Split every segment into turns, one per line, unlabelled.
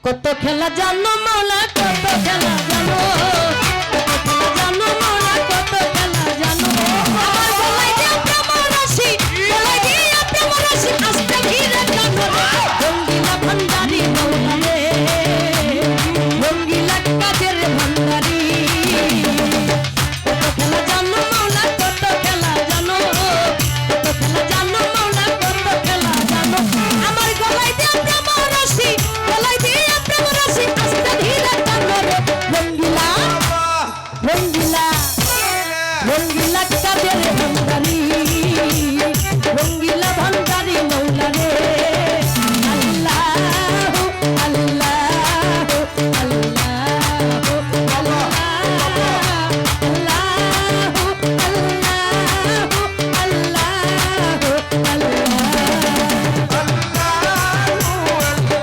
কত খেলা জানো মাওলা কত খেলা জানো কত খেলা জানো মাওলা কত খেলা জানো আমার গলায় দিয়া প্রেম রাশি গলায় দিয়া প্রেম রাশি আস্তে ধীরে টানো রঙ্গিলা ভান্ডারি মাওলা রে রঙ্গিলা কাদের ভান্ডারি কত খেলা জানো মাওলা কত খেলা জানো কত খেলা জানো মাওলা কত খেলা জানো আমার গলায় দিয়া প্রেম রাশি গলায় দিয়া প্রেম রাশি আস্তে ধীরে টানো রঙ্গিলা রঙ্গিলা রঙ্গিলা কাদের ভান্ডারি রঙ্গিলা ভান্ডারি মাওলা রে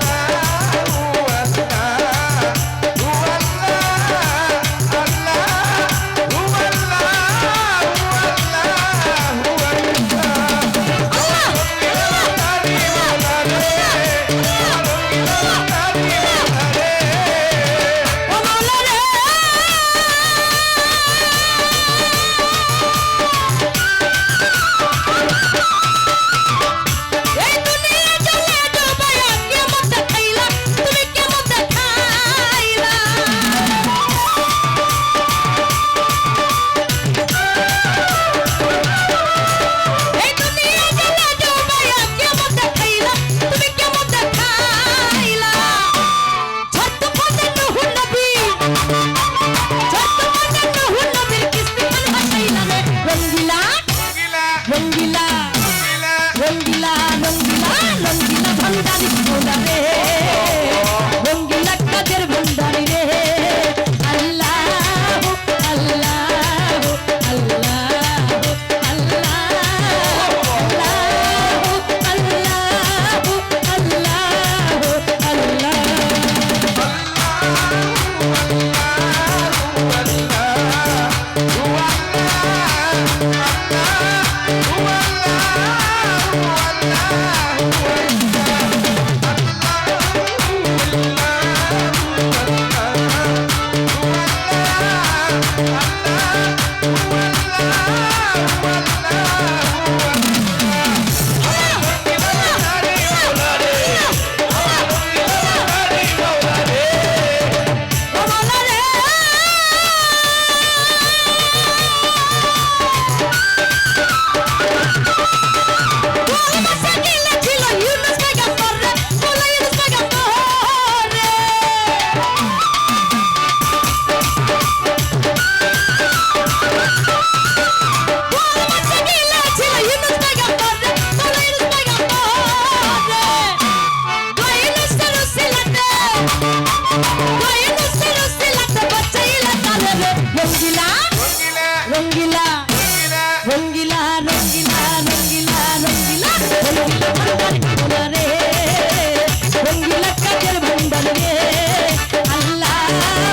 আল্লাহু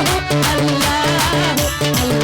আল্লাহু আল্লাহু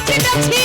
ঠিক আছে